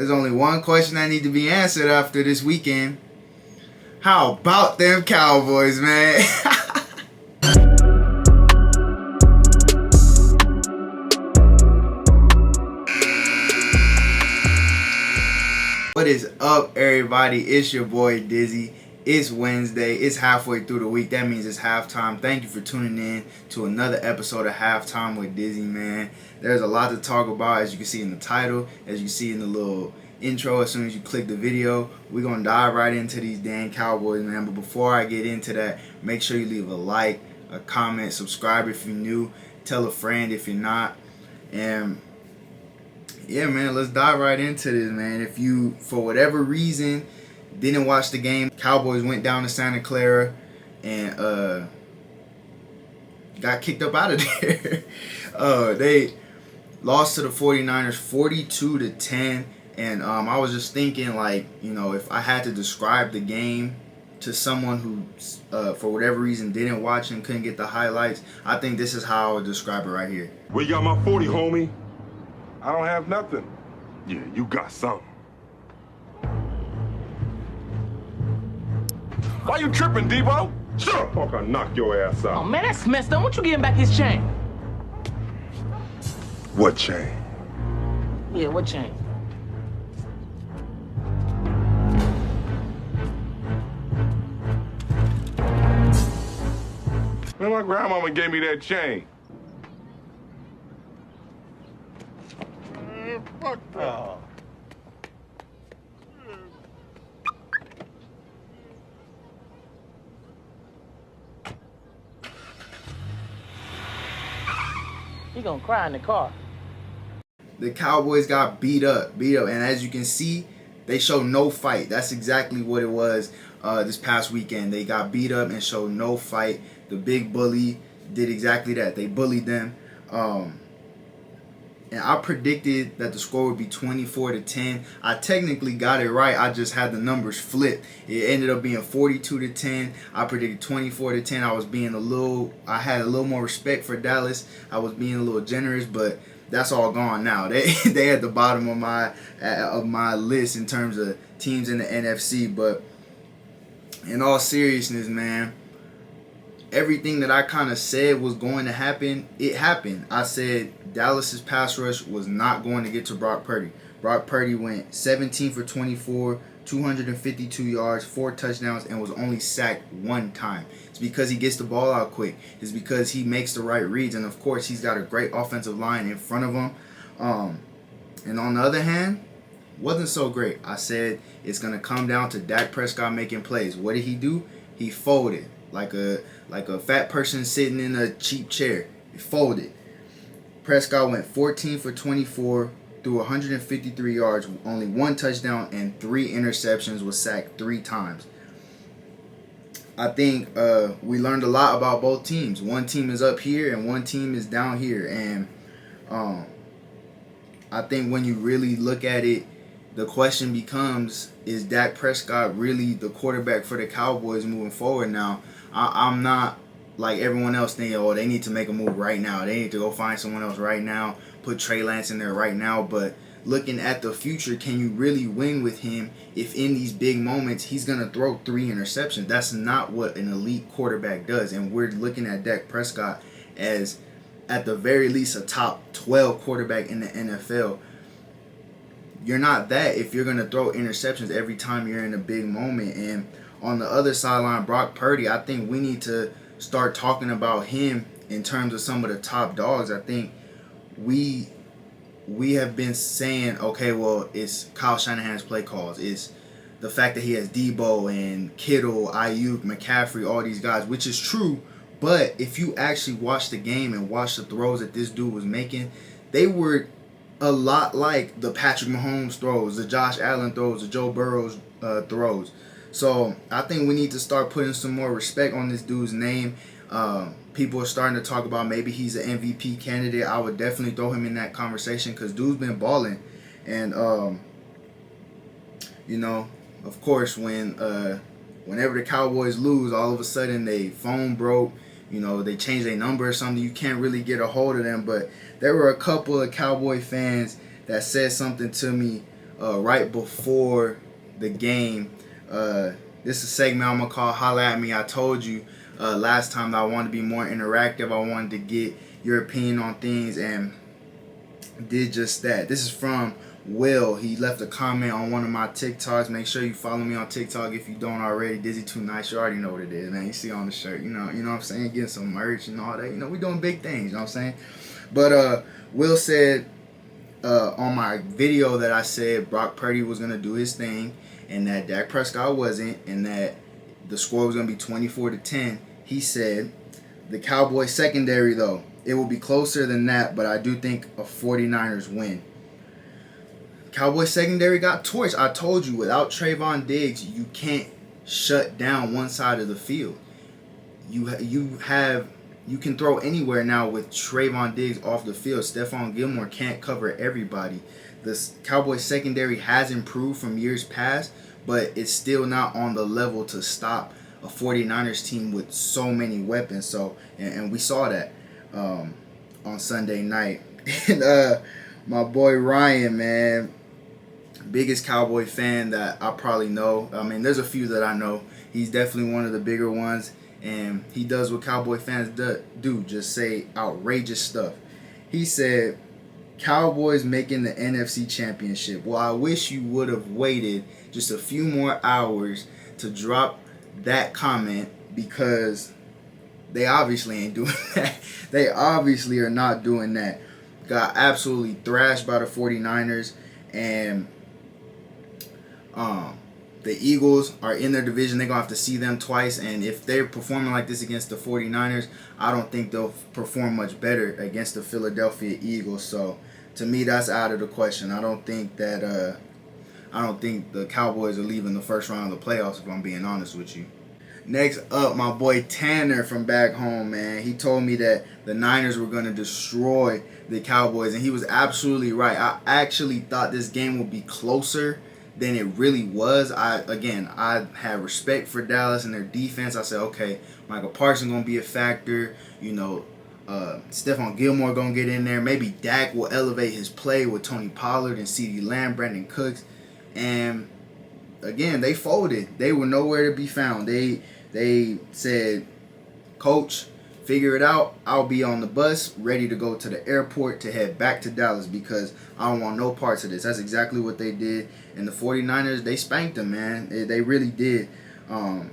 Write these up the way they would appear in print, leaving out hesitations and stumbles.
There's only one question that need to be answered after this weekend. How about them Cowboys, man? What is up, everybody? It's your boy Dizzy. It's Wednesday. It's halfway through the week. That means it's halftime. Thank you for tuning in to another episode of Halftime with Dizzy, man. There's a lot to talk about, as you can see in the title, as you see in the little intro. As soon as you click the video, we're going to dive right into these damn Cowboys, man. But before I get into that, make sure you leave a like, a comment, subscribe if you're new, tell a friend if you're not. And yeah, man, let's dive right into this, man. If you, for whatever reason, didn't watch the game, Cowboys went down to Santa Clara and got kicked up out of there. They lost to the 49ers 42-10. And I was just thinking, like, you know, if I had to describe the game to someone who, for whatever reason, didn't watch and couldn't get the highlights, I think this is how I would describe it right here. Where you got my 40, homie? I don't have nothing. Yeah, you got something. Why you tripping, Debo? Shut up, fuck, I'll knock your ass out. Oh, man, that's messed up. Why don't you give him back his chain? What chain? Yeah, what chain? Man, my grandmama gave me that chain. Man, fuck that. Oh. He gonna cry in the car. The Cowboys got beat up, and as you can see, they showed no fight. That's exactly what it was this past weekend. They got beat up and showed no fight. The big bully did exactly that. They bullied them. And I predicted that the score would be 24-10. I technically got it right. I just had the numbers flipped. It ended up being 42-10. I predicted 24-10. I had a little more respect for Dallas. I was being a little generous, but that's all gone now. They at the bottom of my list in terms of teams in the NFC. But in all seriousness, man, everything that I kind of said was going to happen, it happened. I said Dallas's pass rush was not going to get to Brock Purdy. Brock Purdy went 17 for 24, 252 yards, 4 touchdowns, and was only sacked 1 time. It's because he gets the ball out quick. It's because he makes the right reads. And, of course, he's got a great offensive line in front of him. And on the other hand, wasn't so great. I said it's going to come down to Dak Prescott making plays. What did he do? He folded like a fat person sitting in a cheap chair. He folded. Prescott went 14 for 24, threw 153 yards, only 1 touchdown, and 3 interceptions, was sacked 3 times. I think we learned a lot about both teams. One team is up here and one team is down here. And I think when you really look at it, the question becomes, is Dak Prescott really the quarterback for the Cowboys moving forward now? I'm not like everyone else thinking, oh, they need to make a move right now. They need to go find someone else right now, put Trey Lance in there right now. But looking at the future, can you really win with him if in these big moments he's going to throw 3 interceptions? That's not what an elite quarterback does. And we're looking at Dak Prescott as, at the very least, a top 12 quarterback in the NFL. You're not that if you're going to throw interceptions every time you're in a big moment. And on the other sideline, Brock Purdy, I think we need to start talking about him in terms of some of the top dogs. I think we have been saying, okay, well, it's Kyle Shanahan's play calls. It's the fact that he has Debo and Kittle, Ayuk, McCaffrey, all these guys, which is true. But if you actually watch the game and watch the throws that this dude was making, they were a lot like the Patrick Mahomes throws, the Josh Allen throws, the Joe Burrow throws. So I think we need to start putting some more respect on this dude's name. People are starting to talk about maybe he's an MVP candidate. I would definitely throw him in that conversation because dude's been balling. And, you know, of course, whenever the Cowboys lose, all of a sudden they phone broke. You know, they change their number or something. You can't really get a hold of them. But there were a couple of Cowboy fans that said something to me right before the game. This is a segment I'm going to call Holla at Me. I told you last time that I wanted to be more interactive. I wanted to get your opinion on things, and did just that. This is from Will. He left a comment on one of my TikToks. Make sure you follow me on TikTok if you don't already. Dizzy Too Nice. You already know what it is, man. You see on the shirt. You know what I'm saying? Getting some merch and all that. You know, we doing big things. You know what I'm saying? But Will said on my video that I said Brock Purdy was going to do his thing and that Dak Prescott wasn't, and that the score was going to be 24-10. He said, the Cowboys secondary, though, it will be closer than that, but I do think a 49ers win. Cowboys secondary got torched. I told you, without Trayvon Diggs, you can't shut down one side of the field. You can throw anywhere now with Trayvon Diggs off the field. Stephon Gilmore can't cover everybody. The Cowboys secondary has improved from years past, but it's still not on the level to stop a 49ers team with so many weapons. So, and we saw that on Sunday night. And my boy Ryan, man, biggest Cowboy fan that I probably know. I mean, there's a few that I know. He's definitely one of the bigger ones, and he does what Cowboy fans do, just say outrageous stuff. He said, Cowboys making the NFC Championship. Well, I wish you would have waited just a few more hours to drop that comment, because they obviously ain't doing that. They obviously are not doing that. Got absolutely thrashed by the 49ers, and the Eagles are in their division. They're going to have to see them twice, and if they're performing like this against the 49ers, I don't think they'll perform much better against the Philadelphia Eagles. So, to me, that's out of the question. I don't think the Cowboys are leaving the first round of the playoffs, if I'm being honest with you. Next up, my boy Tanner from back home, man. He told me that the Niners were going to destroy the Cowboys, and he was absolutely right. I actually thought this game would be closer than it really was. I had respect for Dallas and their defense. I said, okay, Michael Parsons going to be a factor. You know, Stephon Gilmore going to get in there. Maybe Dak will elevate his play with Tony Pollard and CeeDee Lamb, Brandon Cooks. And again, they folded. They were nowhere to be found. They said, Coach, figure it out. I'll be on the bus, ready to go to the airport to head back to Dallas, because I don't want no parts of this. That's exactly what they did. And the 49ers, they spanked them, man. They really did. And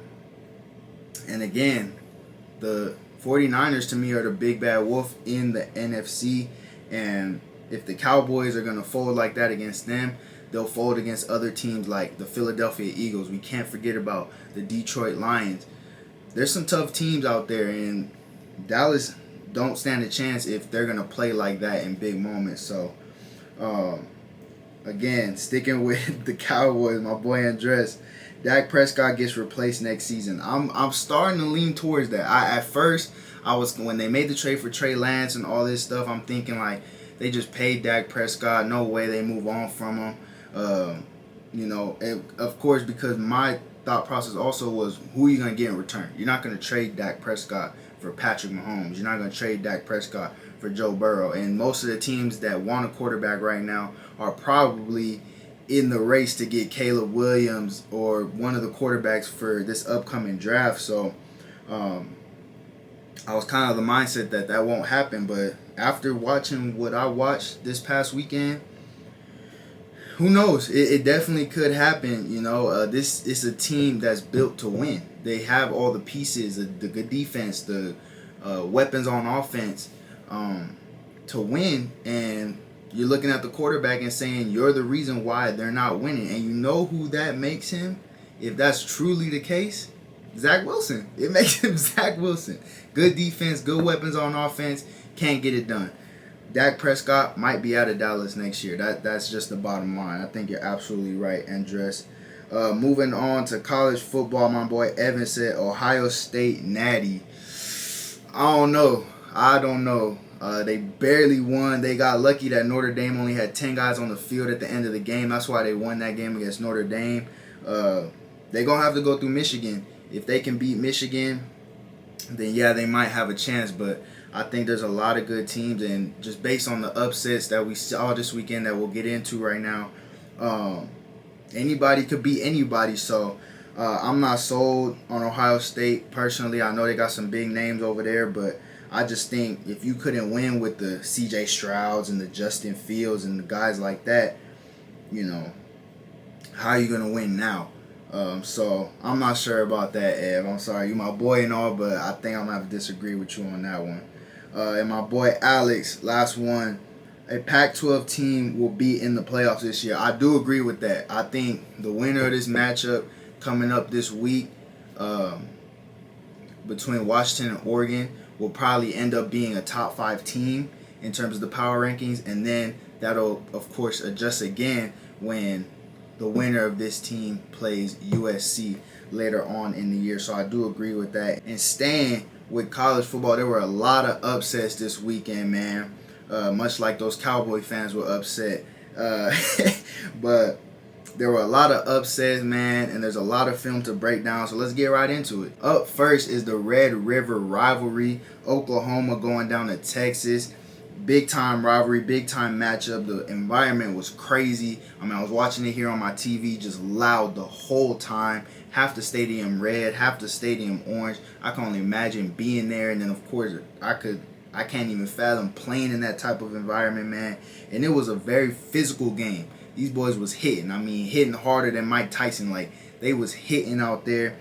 again, the 49ers to me are the big bad wolf in the NFC. And if the Cowboys are going to fold like that against them, they'll fold against other teams like the Philadelphia Eagles. We can't forget about the Detroit Lions. There's some tough teams out there, and Dallas don't stand a chance if they're going to play like that in big moments. So, again, sticking with the Cowboys, my boy Andres, Dak Prescott gets replaced next season. I'm starting to lean towards that. At first, when they made the trade for Trey Lance and all this stuff, I'm thinking like they just paid Dak Prescott. No way they move on from him. And of course, because my thought process also was, who are you going to get in return? You're not going to trade Dak Prescott for Patrick Mahomes. You're not going to trade Dak Prescott for Joe Burrow. And most of the teams that want a quarterback right now are probably in the race to get Caleb Williams or one of the quarterbacks for this upcoming draft. So I was kind of the mindset that won't happen. But after watching what I watched this past weekend, who knows? It definitely could happen. This is a team that's built to win. They have all the pieces, the good defense, the weapons on offense to win. And you're looking at the quarterback and saying you're the reason why they're not winning. And you know who that makes him? If that's truly the case, Zach Wilson. It makes him Zach Wilson. Good defense, good weapons on offense, can't get it done. Dak Prescott might be out of Dallas next year. That's just the bottom line. I think you're absolutely right, Andres. Moving on to college football, my boy Evan said Ohio State natty. I don't know. They barely won. They got lucky that Notre Dame only had 10 guys on the field at the end of the game. That's why they won that game against Notre Dame. They're going to have to go through Michigan. If they can beat Michigan, then yeah, they might have a chance. But I think there's a lot of good teams, and just based on the upsets that we saw this weekend that we'll get into right now, Anybody could beat anybody. So I'm not sold on Ohio State personally. I know they got some big names over there, but I just think if you couldn't win with the C.J. Strouds and the Justin Fields and the guys like that, how are you gonna win now? So I'm not sure about that, Ev. I'm sorry, you my boy and all, but I think I'm gonna have to disagree with you on that one. And my boy Alex, last one. A Pac-12 team will be in the playoffs this year. I do agree with that. I think the winner of this matchup coming up this week between Washington and Oregon will probably end up being a top 5 team in terms of the power rankings, and then that'll of course adjust again when the winner of this team plays USC later on in the year. So I do agree with that. And staying with college football, there were a lot of upsets this weekend, man. Much like those Cowboy fans were upset. But there were a lot of upsets, man, and there's a lot of film to break down, so let's get right into it. Up first is the Red River rivalry. Oklahoma going down to Texas. Big time rivalry, big time matchup. The environment was crazy. I mean, I was watching it here on my TV, just loud the whole time. Half the stadium red, half the stadium orange. I can only imagine being there, and then of course I can't even fathom playing in that type of environment, man. And it was a very physical game. These boys was hitting. I mean, hitting harder than Mike Tyson. Like, they was hitting out there.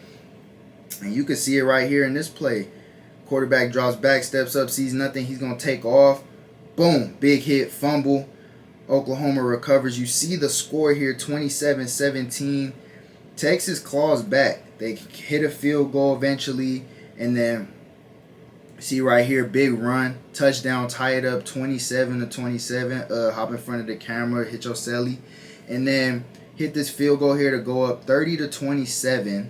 And you can see it right here in this play. Quarterback drops back, steps up, sees nothing. He's going to take off. Boom. Big hit, fumble. Oklahoma recovers. You see the score here, 27-17. Texas claws back. They hit a field goal eventually. And then see right here, big run, touchdown, tie it up, 27-27. Hop in front of the camera, hit your celly, and then hit this field goal here to go up 30-27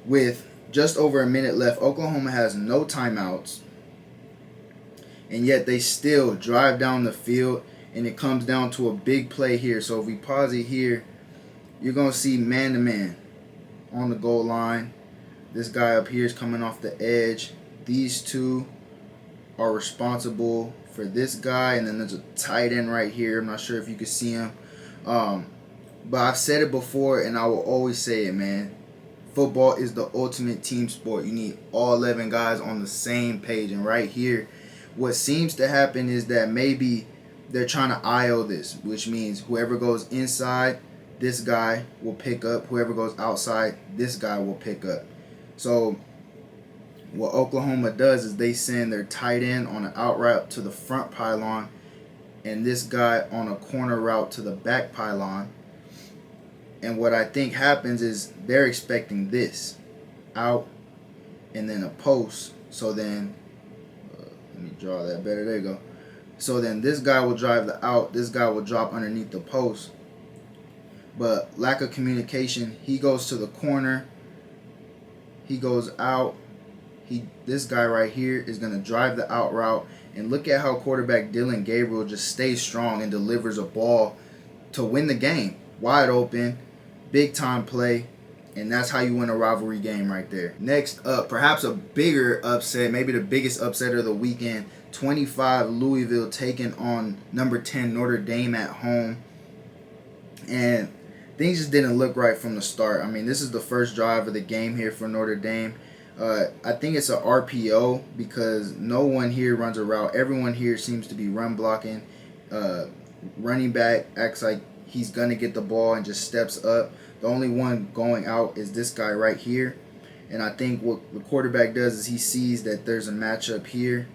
with just over a minute left. Oklahoma has no timeouts, and yet they still drive down the field, and it comes down to a big play here. So if we pause it here, you're gonna see man-to-man on the goal line. This guy up here is coming off the edge. These two are responsible for this guy, and then there's a tight end right here. I'm not sure if you can see him, but I've said it before, and I will always say it, man. Football is the ultimate team sport. You need all 11 guys on the same page, and right here, what seems to happen is that maybe they're trying to IO this, which means whoever goes inside, this guy will pick up. Whoever goes outside, this guy will pick up. So what Oklahoma does is they send their tight end on an out route to the front pylon, and this guy on a corner route to the back pylon. And what I think happens is they're expecting this out and then a post. So then, let me draw that better. There you go. So then this guy will drive the out. This guy will drop underneath the post. But lack of communication, he goes to the corner. He goes out. This guy right here is going to drive the out route. And look at how quarterback Dylan Gabriel just stays strong and delivers a ball to win the game. Wide open, big time play. And that's how you win a rivalry game right there. Next up, perhaps a bigger upset, maybe the biggest upset of the weekend. 25 Louisville taking on number 10 Notre Dame at home. And things just didn't look right from the start. I mean, this is the first drive of the game here for Notre Dame. I think it's a RPO because no one here runs a route. Everyone here seems to be run blocking. Running back acts like he's going to get the ball and just steps up. The only one going out is this guy right here. And I think what the quarterback does is he sees that there's a matchup here.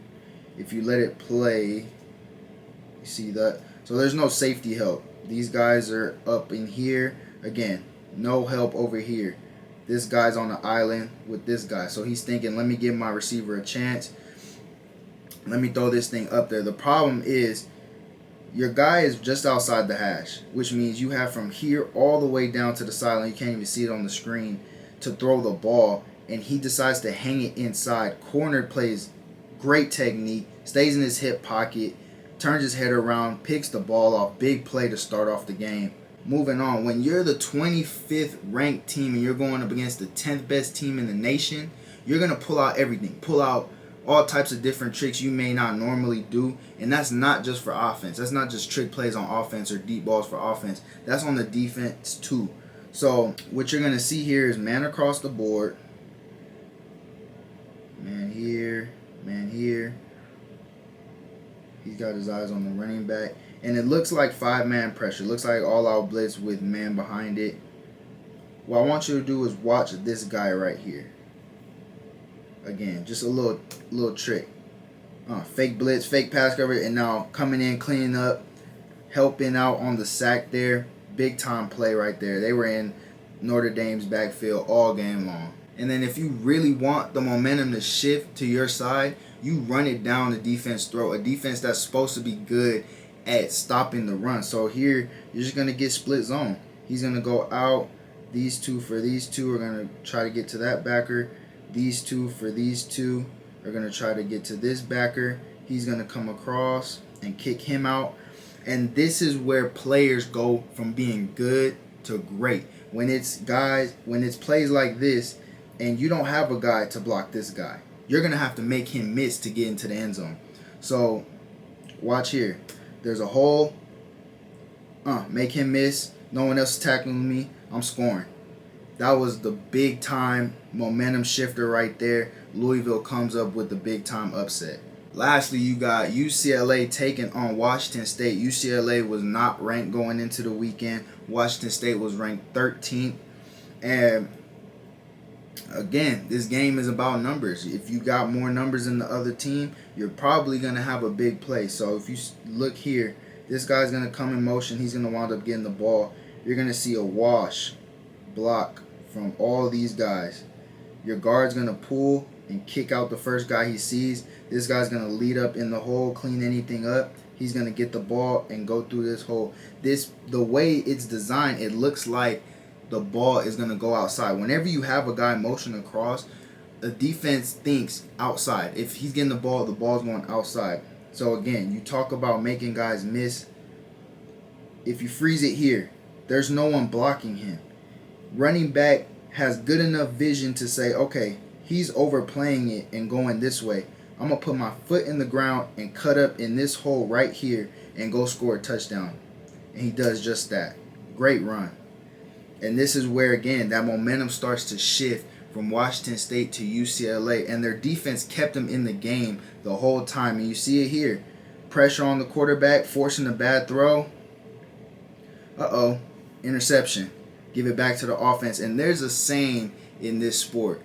If you let it play, you see that. So there's no safety help. These guys are up in here. Again, no help over here. This guy's on the island with this guy. So he's thinking, let me give my receiver a chance. Let me throw this thing up there. The problem is your guy is just outside the hash, which means you have from here all the way down to the sideline. You can't even see it on the screen to throw the ball. And he decides to hang it inside. Corner plays great technique, stays in his hip pocket, turns his head around, picks the ball off. Big play to start off the game. Moving on, when you're the 25th ranked team and you're going up against the 10th best team in the nation, you're going to pull out everything. Pull out all types of different tricks you may not normally do. And that's not just for offense. That's not just trick plays on offense or deep balls for offense. That's on the defense too. So what you're going to see here is man across the board. Man here. Man here. He's got his eyes on the running back. And it looks like 5-man pressure. It looks like all-out blitz with man behind it. What I want you to do is watch this guy right here. Again, just a little trick. Fake blitz, fake pass coverage, and now coming in, cleaning up, helping out on the sack there. Big time play right there. They were in Notre Dame's backfield all game long. And then if you really want the momentum to shift to your side, you run it down the defense throat. A defense that's supposed to be good at stopping the run. So here, you're just going to get split zone. He's going to go out. These two for these two are going to try to get to that backer. These two for these two are going to try to get to this backer. He's going to come across and kick him out. And this is where players go from being good to great. When it's plays like this and you don't have a guy to block this guy, you're going to have to make him miss to get into the end zone. So watch here. There's a hole. Make him miss. No one else is tackling me. I'm scoring. That was the big time momentum shifter right there. Louisville comes up with the big time upset. Lastly, you got UCLA taking on Washington State. UCLA was not ranked going into the weekend. Washington State was ranked 13th. And again, this game is about numbers. If you got more numbers than the other team, you're probably going to have a big play. So if you look here, this guy's going to come in motion. He's going to wind up getting the ball. You're going to see a wash block from all these guys. Your guard's going to pull and kick out the first guy he sees. This guy's going to lead up in the hole, clean anything up. He's going to get the ball and go through this hole. The way it's designed, it looks like the ball is going to go outside. Whenever you have a guy motion across, the defense thinks outside. If he's getting the ball's going outside. So again, you talk about making guys miss. If you freeze it here, there's no one blocking him. Running back has good enough vision to say, okay, he's overplaying it and going this way. I'm going to put my foot in the ground and cut up in this hole right here and go score a touchdown. And he does just that. Great run. And this is where, again, that momentum starts to shift from Washington State to UCLA. And their defense kept them in the game the whole time. And you see it here. Pressure on the quarterback, forcing a bad throw. Interception. Give it back to the offense. And there's a saying in this sport.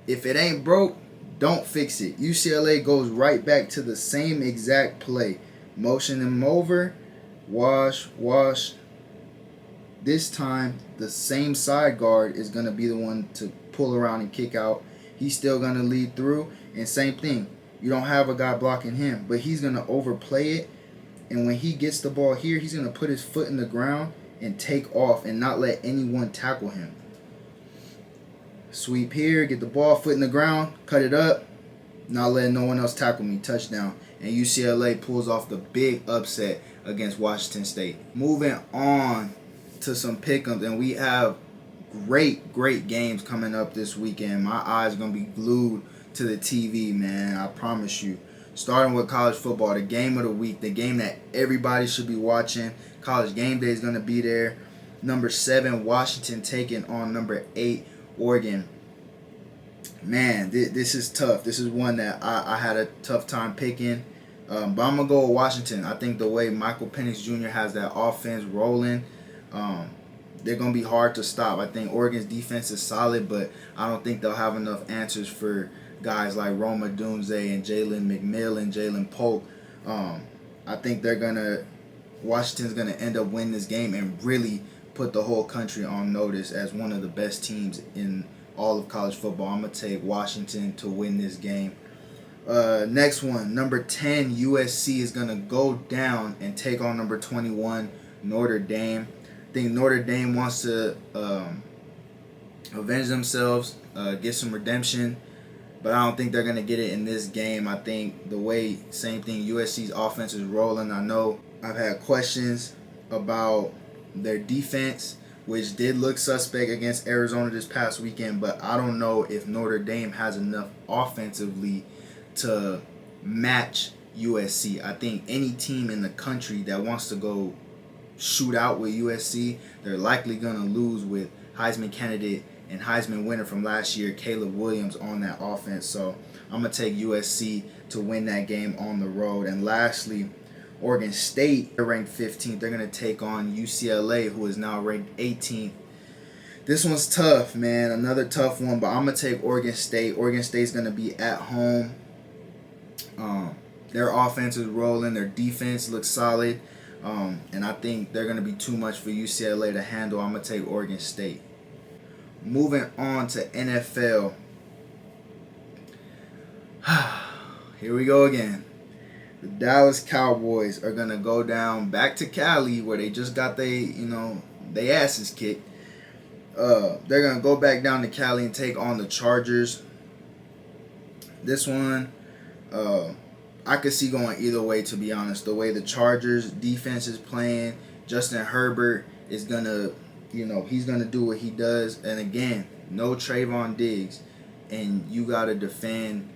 If it ain't broke, don't fix it. UCLA goes right back to the same exact play. Motion him over. Wash. This time, the same side guard is going to be the one to pull around and kick out. He's still going to lead through. And same thing. You don't have a guy blocking him. But he's going to overplay it. And when he gets the ball here, he's going to put his foot in the ground and take off and not let anyone tackle him. Sweep here, get the ball, foot in the ground, cut it up, not letting no one else tackle me, touchdown. And UCLA pulls off the big upset against Washington State. Moving on to some pick'ems, and we have great games coming up this weekend. My eyes are going to be glued to the TV, man, I promise you. Starting with college football, the game of the week, the game that everybody should be watching. College game day is going to be there. Number 7, Washington taking on number 8, Oregon. Man, this is tough. This is one that I had a tough time picking. But I'm going to go with Washington. I think the way Michael Penix Jr. has that offense rolling, they're going to be hard to stop. I think Oregon's defense is solid, but I don't think they'll have enough answers for guys like Roma Dunze and Jalen McMillan, Jalen Polk. I think Washington's going to end up winning this game and really put the whole country on notice as one of the best teams in all of college football. I'm going to take Washington to win this game. Next one, number 10, USC is going to go down and take on number 21, Notre Dame. I think Notre Dame wants to avenge themselves, get some redemption, but I don't think they're going to get it in this game. I think same thing, USC's offense is rolling. I know I've had questions about their defense, which did look suspect against Arizona this past weekend, but I don't know if Notre Dame has enough offensively to match USC. I think any team in the country that wants to go shoot out with USC, they're likely going to lose with Heisman candidate and Heisman winner from last year, Caleb Williams, on that offense. So I'm going to take USC to win that game on the road. And lastly, Oregon State, they're ranked 15th. They're going to take on UCLA, who is now ranked 18th. This one's tough, man. Another tough one, but I'm going to take Oregon State. Oregon State's going to be at home. Their offense is rolling. Their defense looks solid. And I think they're going to be too much for UCLA to handle. I'm going to take Oregon State. Moving on to NFL. Here we go again. The Dallas Cowboys are going to go down back to Cali, where they just got they asses kicked. They're going to go back down to Cali and take on the Chargers. This one, I could see going either way, to be honest. The way the Chargers defense is playing, Justin Herbert is going to, he's going to do what he does. And again, no Trayvon Diggs. And you got to defend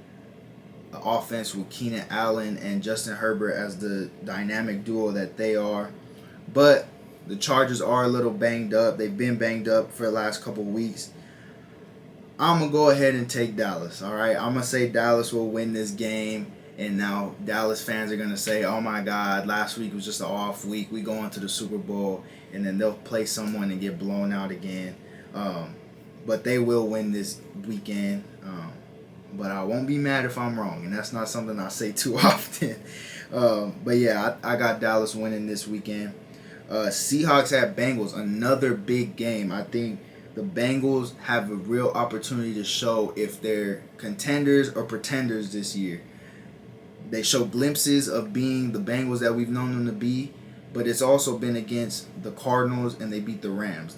the offense with Keenan Allen and Justin Herbert as the dynamic duo that they are. But the Chargers are a little banged up. They've been banged up for the last couple of weeks. I'm going to go ahead and take Dallas, all right? I'm going to say Dallas will win this game. And now Dallas fans are going to say, oh, my God, last week was just an off week. We go into the Super Bowl, and then they'll play someone and get blown out again. But they will win this weekend. But I won't be mad if I'm wrong, and that's not something I say too often. But, yeah, I got Dallas winning this weekend. Seahawks at Bengals, another big game. I think the Bengals have a real opportunity to show if they're contenders or pretenders this year. They show glimpses of being the Bengals that we've known them to be, but it's also been against the Cardinals, and they beat the Rams.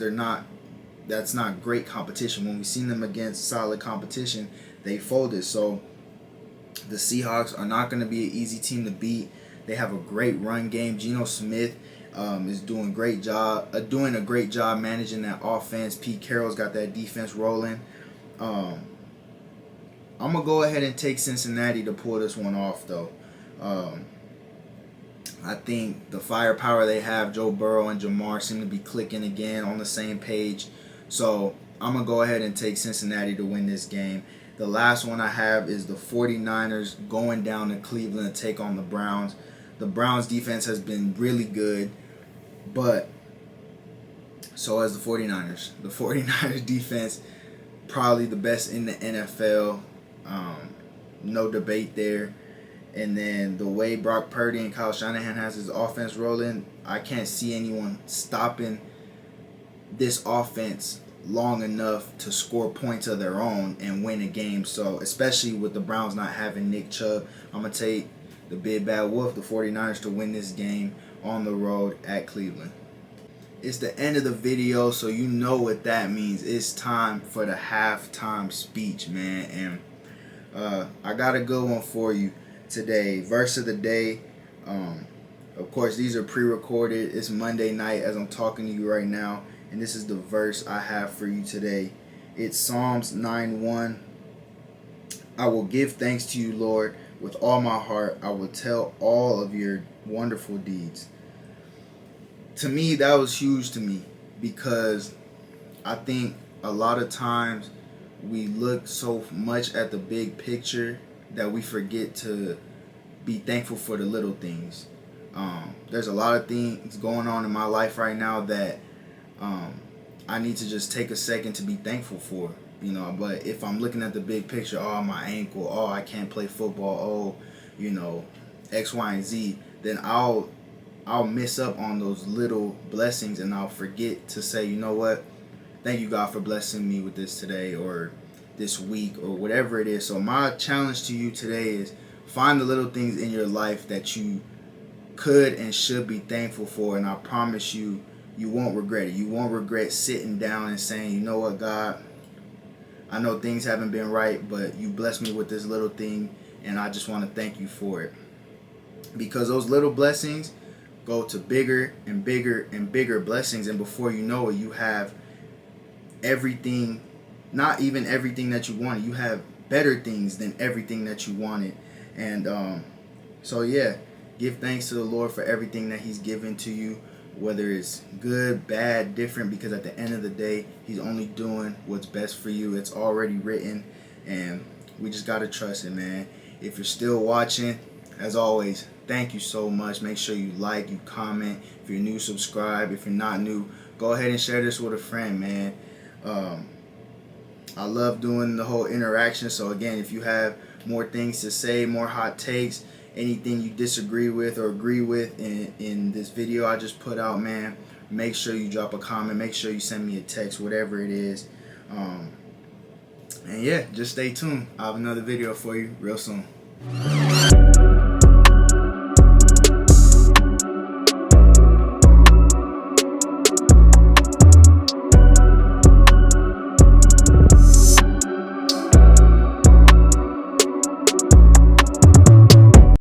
That's not great competition. When we've seen them against solid competition, they folded. So the Seahawks are not going to be an easy team to beat. They have a great run game. Geno Smith is doing a great job managing that offense. Pete Carroll's got that defense rolling. I'm going to go ahead and take Cincinnati to pull this one off, though. I think the firepower they have, Joe Burrow and Jamar, seem to be clicking again on the same page. So I'm going to go ahead and take Cincinnati to win this game. The last one I have is the 49ers going down to Cleveland to take on the Browns. The Browns defense has been really good, but so has the 49ers. The 49ers defense, probably the best in the NFL. No debate there. And then the way Brock Purdy and Kyle Shanahan has his offense rolling, I can't see anyone stopping this offense long enough to score points of their own and win a game. So especially with the Browns not having Nick Chubb, I'm going to take the Big Bad Wolf, the 49ers, to win this game on the road at Cleveland. It's the end of the video, so you know what that means. It's time for the halftime speech, man. And I got a good one for you today. Verse of the day. Of course, these are pre-recorded. It's Monday night as I'm talking to you right now. And this is the verse I have for you today. It's Psalms 9:1. I will give thanks to you, Lord, with all my heart. I will tell all of your wonderful deeds. To me, that was huge to me, because I think a lot of times we look so much at the big picture that we forget to be thankful for the little things. There's a lot of things going on in my life right now that I need to just take a second to be thankful for, but if I'm looking at the big picture, oh, my ankle, oh, I can't play football, oh, X, Y, and Z, then I'll miss up on those little blessings, and I'll forget to say, you know what, thank you, God, for blessing me with this today or this week or whatever it is. So my challenge to you today is find the little things in your life that you could and should be thankful for, and I promise you, you won't regret it. You won't regret sitting down and saying, you know what, God, I know things haven't been right, but you blessed me with this little thing, and I just want to thank you for it. Because those little blessings go to bigger and bigger and bigger blessings, and before you know it, you have everything, not even everything that you wanted. You have better things than everything that you wanted. And so yeah, give thanks to the Lord for everything that He's given to you, whether it's good, bad, different, because at the end of the day, He's only doing what's best for you. It's already written, and we just gotta trust it, man. If you're still watching, as always, thank you so much. Make sure you like, you comment. If you're new, subscribe. If you're not new, go ahead and share this with a friend, man. I love doing the whole interaction. So again, if you have more things to say, more hot takes, anything you disagree with or agree with in this video I just put out, man, make sure you drop a comment. Make sure you send me a text, whatever it is. And yeah, just stay tuned. I have another video for you real soon.